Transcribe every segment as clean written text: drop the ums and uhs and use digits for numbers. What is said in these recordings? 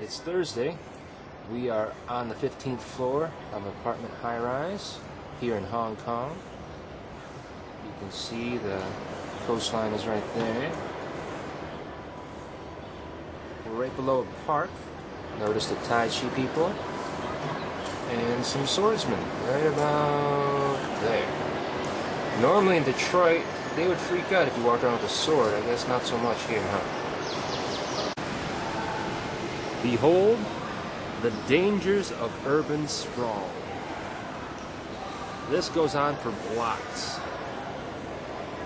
It's Thursday. We are on the 15th floor of apartment high-rise here in Hong Kong. You can see the coastline is right there. We're right below a park. Notice the Tai Chi people and some swordsmen right about there. Normally in Detroit, they would freak out if you walked around with a sword. I guess not so much here, huh? Behold the dangers of urban sprawl. This goes on for blocks.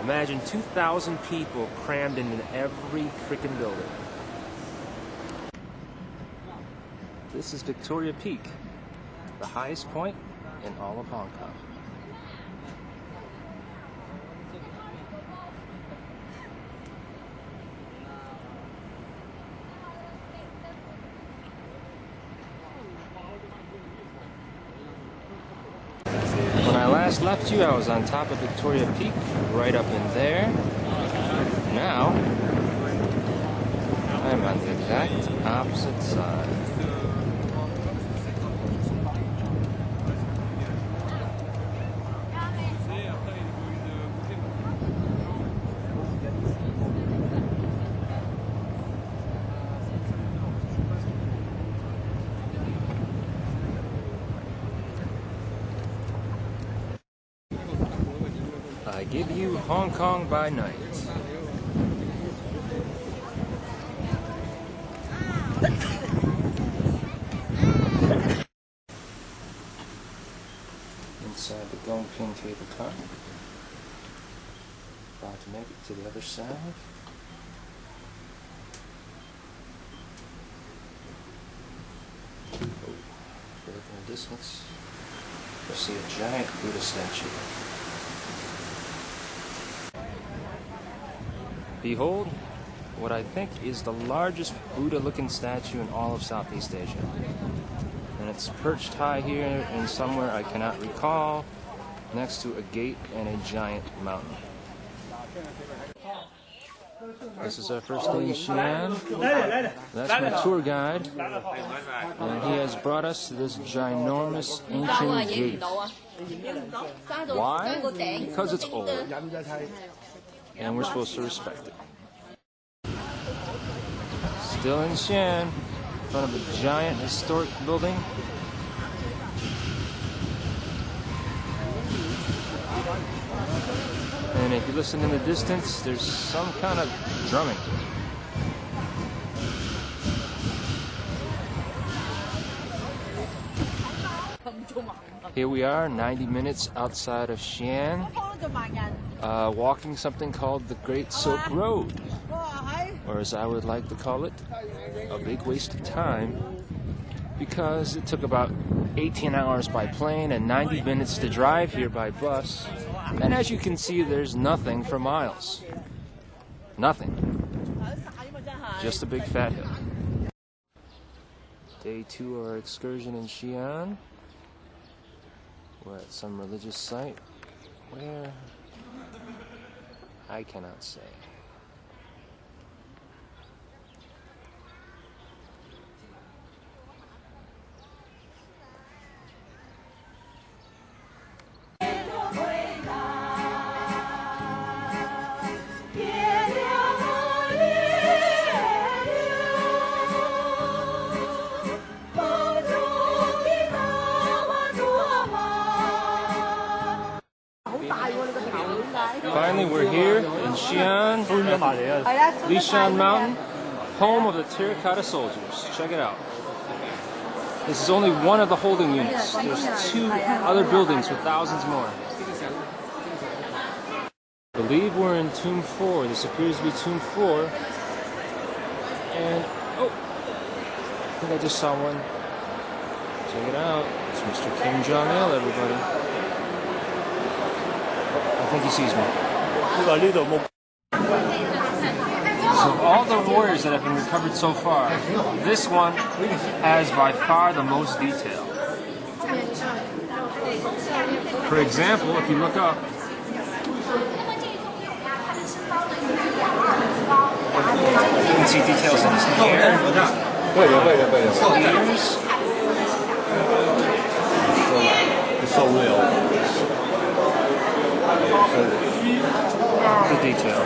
Imagine 2,000 people crammed into every freaking building. This is Victoria Peak, the highest point in all of Hong Kong. When I last left you, I was on top of Victoria Peak, right up in there. Now, I'm on the exact opposite side. I give you Hong Kong by night. Inside the Gongping cable car. About to make it to the other side. Oh, look in the distance. You'll see a giant Buddha statue. Behold what I think is the largest Buddha-looking statue in all of Southeast Asia. And it's perched high here in somewhere I cannot recall, next to a gate and a giant mountain. This is our first day in Xian. That's my tour guide. And he has brought us to this ginormous ancient gate. Why? Because it's old. And we're supposed to respect it. Still in Xian, in front of a giant historic building. And if you listen in the distance, there's some kind of drumming. Here we are, 90 minutes outside of Xian, walking something called the Great Silk Road, or as I would like to call it, a big waste of time, because it took about 18 hours by plane and 90 minutes to drive here by bus, and as you can see, there's nothing for miles. Nothing. Just a big fat hill. Day 2 of our excursion in Xian. We're at some religious site where I cannot say. Finally, we're here in Xian, Xian Mountain, home of the Terracotta Soldiers. Check it out. This is only one of the holding units. There's 2 other buildings with thousands more. I believe we're in Tomb 4. This appears to be Tomb 4. And, oh, I think I just saw one. Check it out. It's Mr. Kim Jong-il, everybody. I think he sees me. So of all the warriors that have been recovered so far, this one has by far the most detail. For example, if you look up, you can see details in his hair. The detail.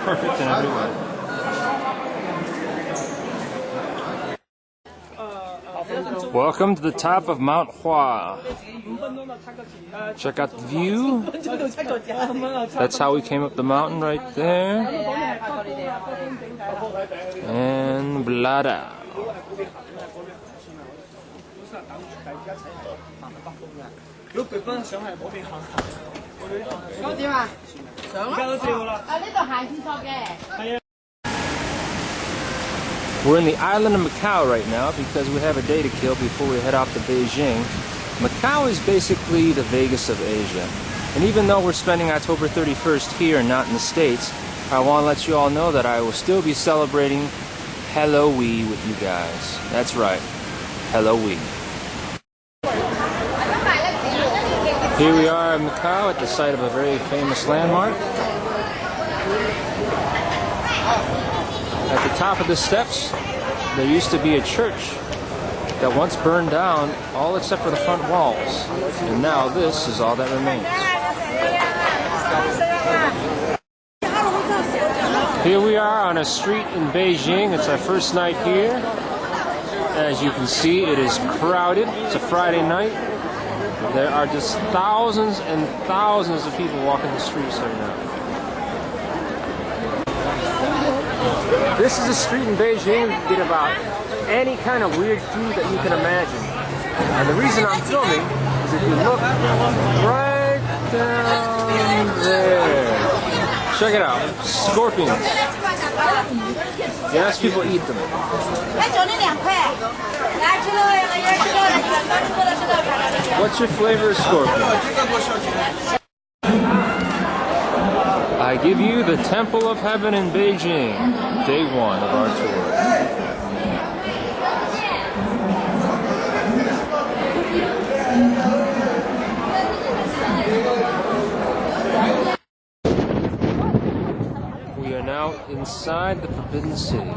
Perfect in every way. Welcome to the top of Mount Hua. Check out the view. That's how we came up the mountain right there. And Blada. We're in the island of Macau right now because we have a day to kill before we head off to Beijing. Macau is basically the Vegas of Asia. And even though we're spending October 31st here and not in the States, I want to let you all know that I will still be celebrating Halloween with you guys. That's right, Halloween. Here we are in Macau at the site of a very famous landmark. At the top of the steps, there used to be a church that once burned down, all except for the front walls. And now this is all that remains. Here we are on a street in Beijing. It's our first night here. As you can see, it is crowded. It's a Friday night. There are just thousands and thousands of people walking the streets right now. This is a street in Beijing. You can get about any kind of weird food that you can imagine. And the reason I'm filming is if you look right down there. Check it out. Scorpions. Yes, people eat them. What's your flavor of scorpion? I give you the Temple of Heaven in Beijing, day one of our tour. We are now inside the Forbidden City.